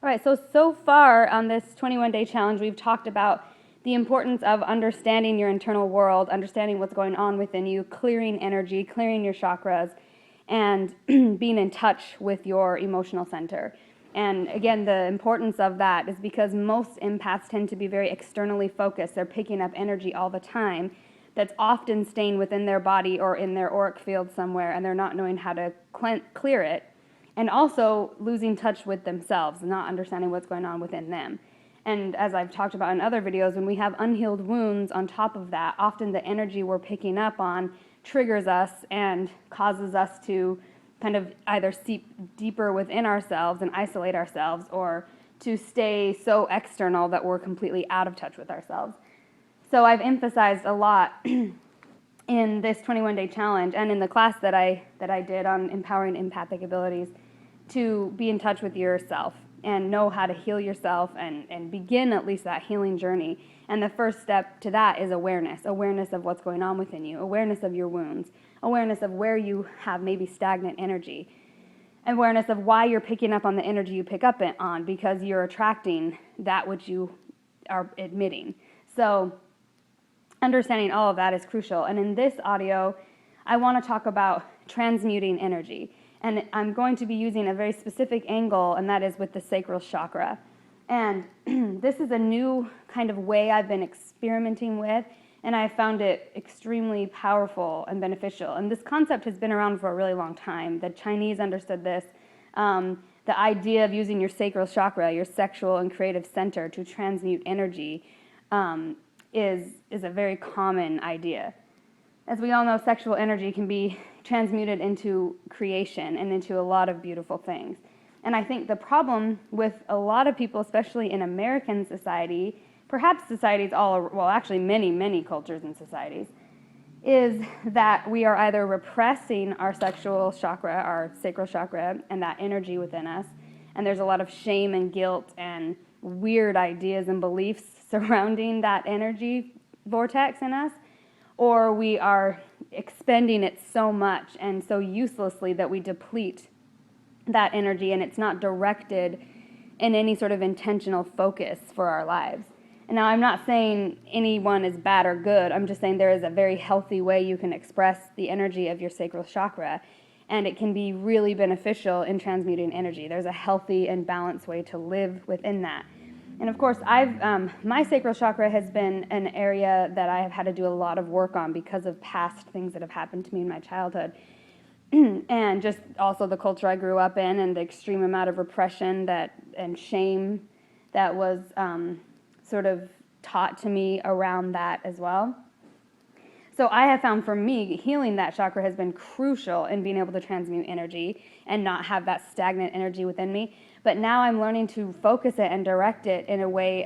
All right, so far on this 21-day challenge, we've talked about the importance of understanding your internal world, understanding what's going on within you, clearing energy, clearing your chakras, and being in touch with your emotional center. And again, the importance of that is because most empaths tend to be very externally focused. They're picking up energy all the time that's often staying within their body or in their auric field somewhere, and they're not knowing how to clear it. And also losing touch with themselves, not understanding what's going on within them. And as I've talked about in other videos, when we have unhealed wounds on top of that, often the energy we're picking up on triggers us and causes us to kind of either seep deeper within ourselves and isolate ourselves, or to stay so external that we're completely out of touch with ourselves. So I've emphasized a lot in this 21-day challenge and in the class that I did on empowering empathic abilities to be in touch with yourself and know how to heal yourself and begin at least that healing journey. And the first step to that is awareness of what's going on within you, awareness of your wounds, awareness of where you have maybe stagnant energy, awareness of why you're picking up on the energy you pick up on, because you're attracting that which you are admitting. So understanding all of that is crucial. And in this audio, I want to talk about transmuting energy. And I'm going to be using a very specific angle, and that is with the sacral chakra. And this is a new kind of way I've been experimenting with, and I found it extremely powerful and beneficial. And this concept has been around for a really long time. The Chinese understood this. The idea of using your sacral chakra, your sexual and creative center, to transmute energy is a very common idea. As we all know, sexual energy can be transmuted into creation and into a lot of beautiful things. And I think the problem with a lot of people, especially in American society, perhaps societies actually many cultures and societies, is that we are either repressing our sexual chakra, our sacral chakra, and that energy within us, and there's a lot of shame and guilt and weird ideas and beliefs surrounding that energy vortex in us, or we are expending it so much and so uselessly that we deplete that energy and it's not directed in any sort of intentional focus for our lives. And now I'm not saying anyone is bad or good. I'm just saying there is a very healthy way you can express the energy of your sacral chakra, and it can be really beneficial in transmuting energy. There's a healthy and balanced way to live within that. And of course, my sacral chakra has been an area that I have had to do a lot of work on because of past things that have happened to me in my childhood. And just also the culture I grew up in and the extreme amount of repression and shame that was sort of taught to me around that as well. So I have found for me, healing that chakra has been crucial in being able to transmute energy and not have that stagnant energy within me. But now I'm learning to focus it and direct it in a way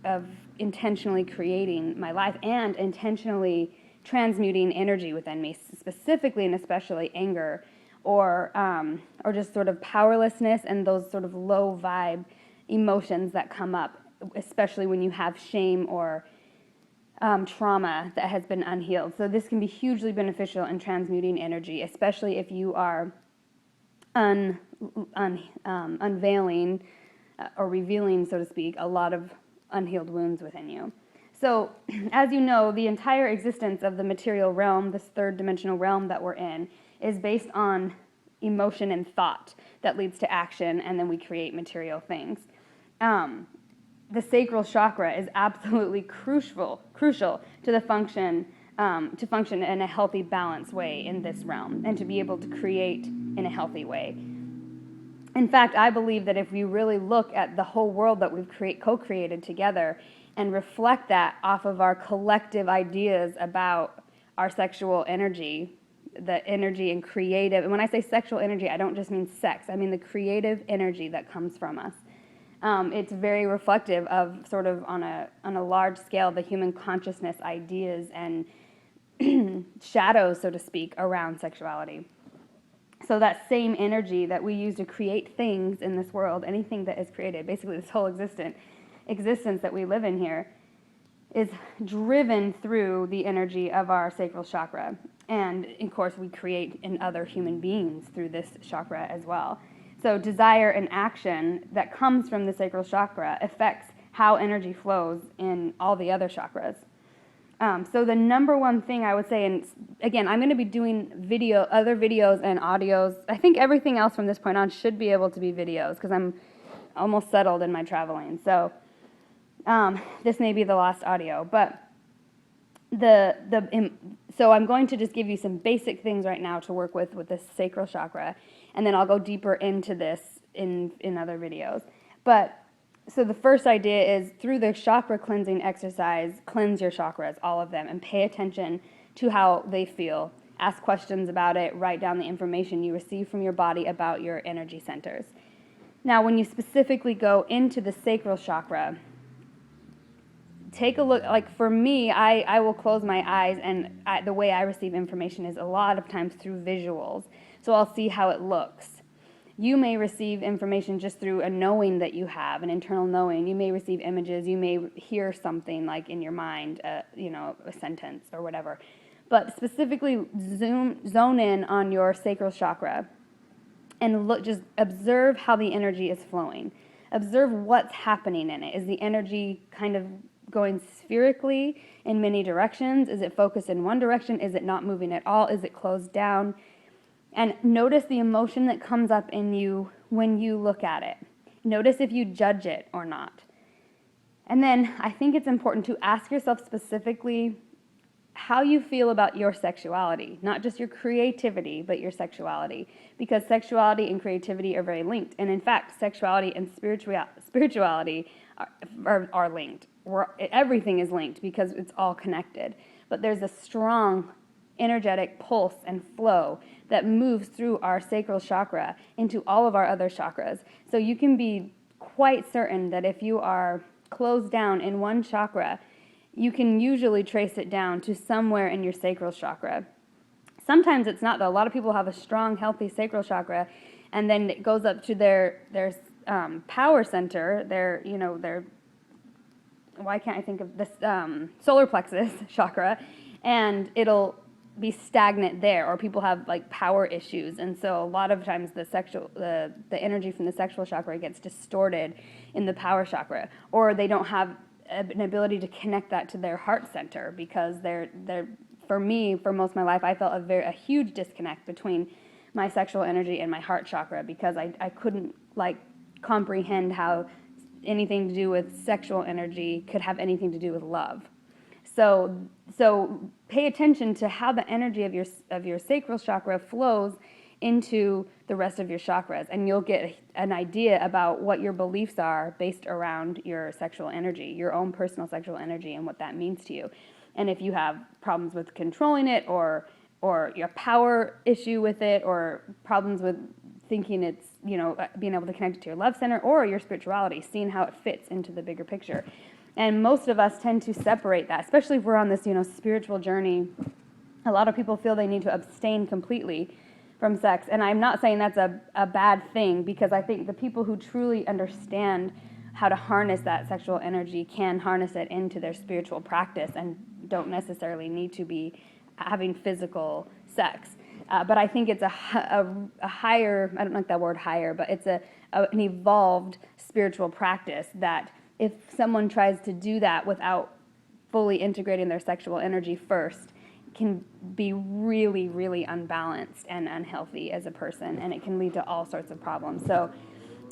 of intentionally creating my life and intentionally transmuting energy within me, specifically and especially anger or just sort of powerlessness and those sort of low vibe emotions that come up, especially when you have shame or trauma that has been unhealed. So this can be hugely beneficial in transmuting energy, especially if you are unveiling or revealing, so to speak, a lot of unhealed wounds within you. So, as you know, the entire existence of the material realm, this third dimensional realm that we're in, is based on emotion and thought that leads to action, and then we create material things. The sacral chakra is absolutely crucial to the function in a healthy, balanced way in this realm, and to be able to create in a healthy way. In fact, I believe that if we really look at the whole world that we've co-created together and reflect that off of our collective ideas about our sexual energy, the energy and creative, and when I say sexual energy, I don't just mean sex, I mean the creative energy that comes from us. It's very reflective of sort of on a large scale the human consciousness ideas and shadows, so to speak, around sexuality. So that same energy that we use to create things in this world, anything that is created, basically this whole existence that we live in here, is driven through the energy of our sacral chakra. And of course we create in other human beings through this chakra as well. So desire and action that comes from the sacral chakra affects how energy flows in all the other chakras. So the number one thing I would say, and again, I'm going to be doing other videos and audios. I think everything else from this point on should be able to be videos because I'm almost settled in my traveling. So this may be the last audio, but so I'm going to just give you some basic things right now to work with the sacral chakra, and then I'll go deeper into this in other videos. But so the first idea is through the chakra cleansing exercise, cleanse your chakras, all of them, and pay attention to how they feel. Ask questions about it, write down the information you receive from your body about your energy centers. Now, when you specifically go into the sacral chakra, take a look. Like for me, I will close my eyes, and the way I receive information is a lot of times through visuals. So I'll see how it looks. You may receive information just through a knowing that you have, an internal knowing. You may receive images. You may hear something like in your mind, a sentence or whatever. But specifically zone in on your sacral chakra and just observe how the energy is flowing. Observe what's happening in it. Is the energy kind of going spherically in many directions? Is it focused in one direction? Is it not moving at all? Is it closed down? And notice the emotion that comes up in you when you look at it. Notice if you judge it or not. And then I think it's important to ask yourself specifically how you feel about your sexuality, not just your creativity, but your sexuality, because sexuality and creativity are very linked. And in fact, sexuality and spirituality are linked. Everything is linked because it's all connected. But there's a strong energetic pulse and flow that moves through our sacral chakra into all of our other chakras. So you can be quite certain that if you are closed down in one chakra, you can usually trace it down to somewhere in your sacral chakra. Sometimes it's not, though. A lot of people have a strong, healthy sacral chakra, and then it goes up to their power center, their why can't I think of this, solar plexus chakra, and it'll be stagnant there, or people have like power issues, and so a lot of times the energy from the sexual chakra gets distorted in the power chakra, or they don't have an ability to connect that to their heart center because for me, for most of my life, I felt a huge disconnect between my sexual energy and my heart chakra because I couldn't comprehend how anything to do with sexual energy could have anything to do with love. So pay attention to how the energy of your sacral chakra flows into the rest of your chakras, and you'll get an idea about what your beliefs are based around your sexual energy, your own personal sexual energy, and what that means to you. And if you have problems with controlling it, or your power issue with it, or problems with thinking it's, being able to connect it to your love center or your spirituality, seeing how it fits into the bigger picture. And most of us tend to separate that, especially if we're on this, spiritual journey. A lot of people feel they need to abstain completely from sex. And I'm not saying that's a bad thing, because I think the people who truly understand how to harness that sexual energy can harness it into their spiritual practice and don't necessarily need to be having physical sex. But I think it's a higher, I don't like that word higher, but it's an evolved spiritual practice that if someone tries to do that without fully integrating their sexual energy first, can be really, really unbalanced and unhealthy as a person, and it can lead to all sorts of problems. So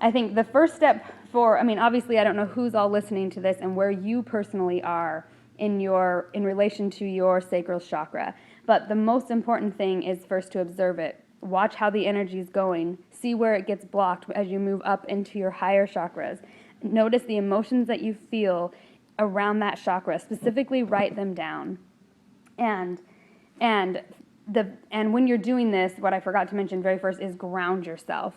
I think the first step obviously I don't know who's all listening to this and where you personally are in relation to your sacral chakra, but the most important thing is first to observe it. Watch how the energy is going. See where it gets blocked as you move up into your higher chakras. Notice the emotions that you feel around that chakra. Specifically, write them down. And when you're doing this, what I forgot to mention very first is ground yourself,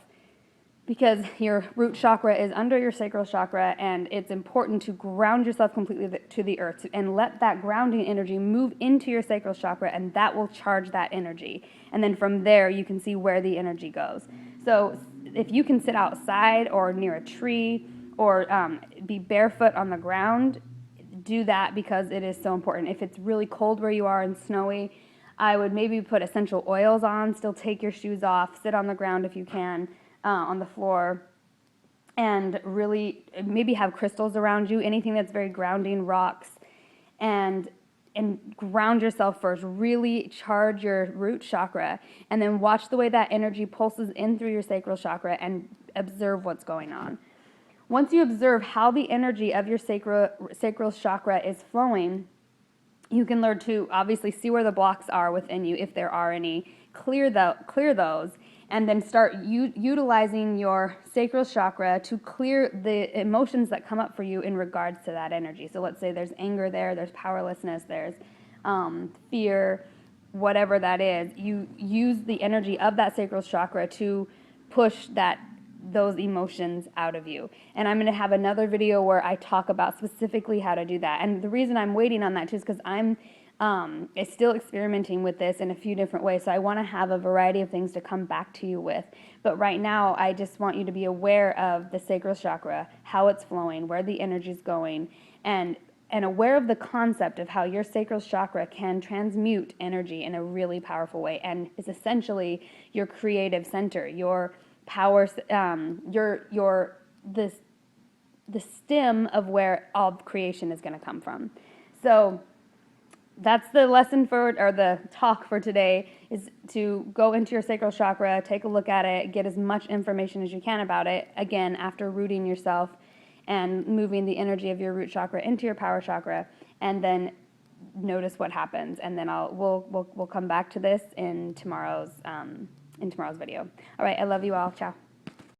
because your root chakra is under your sacral chakra, and it's important to ground yourself completely to the earth and let that grounding energy move into your sacral chakra, and that will charge that energy. And then from there, you can see where the energy goes. So if you can sit outside or near a tree or be barefoot on the ground, do that, because it is so important. If it's really cold where you are and snowy, I would maybe put essential oils on, still take your shoes off, sit on the ground if you can, on the floor, and really maybe have crystals around you, anything that's very grounding, rocks, and ground yourself first. Really charge your root chakra, and then watch the way that energy pulses in through your sacral chakra and observe what's going on. Once you observe how the energy of your sacral chakra is flowing, you can learn to obviously see where the blocks are within you, if there are any, clear those, and then start utilizing your sacral chakra to clear the emotions that come up for you in regards to that energy. So let's say there's anger there, there's powerlessness, there's fear, whatever that is. You use the energy of that sacral chakra to push those emotions out of you. And I'm going to have another video where I talk about specifically how to do that. And the reason I'm waiting on that too is because I'm still experimenting with this in a few different ways. So I want to have a variety of things to come back to you with. But right now, I just want you to be aware of the sacral chakra, how it's flowing, where the energy is going, and aware of the concept of how your sacral chakra can transmute energy in a really powerful way, and is essentially your creative center, your power, the stem of where all creation is going to come from. So that's the lesson or the talk for today, is to go into your sacral chakra, take a look at it, get as much information as you can about it. Again, after rooting yourself and moving the energy of your root chakra into your power chakra, and then notice what happens. And then we'll come back to this in tomorrow's video. All right, I love you all. Ciao.